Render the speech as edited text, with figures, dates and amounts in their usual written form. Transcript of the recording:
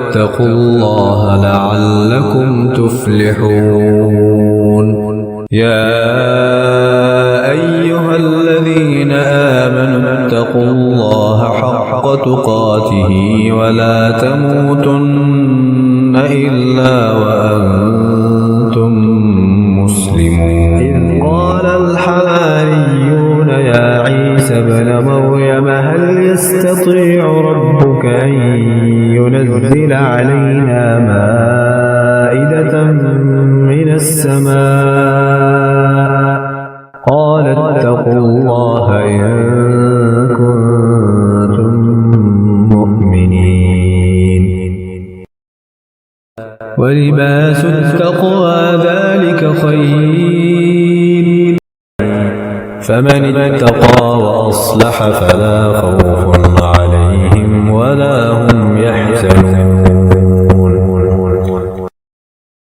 واتقوا الله لعلكم تفلحون. يا أيها الذين آمنوا اتقوا الله حق تقاته ولا تموتن إلا وأنتم مسلمون. إذ قال الحواريون يا عيسى ابن مريم هل يستطيع ربك أن ينزل علينا مائدة من السماء؟ قال اتقوا الله إن كنتم مؤمنين. ولباس التقوى ذلك خير، فمن اتقى وأصلح فلا خوف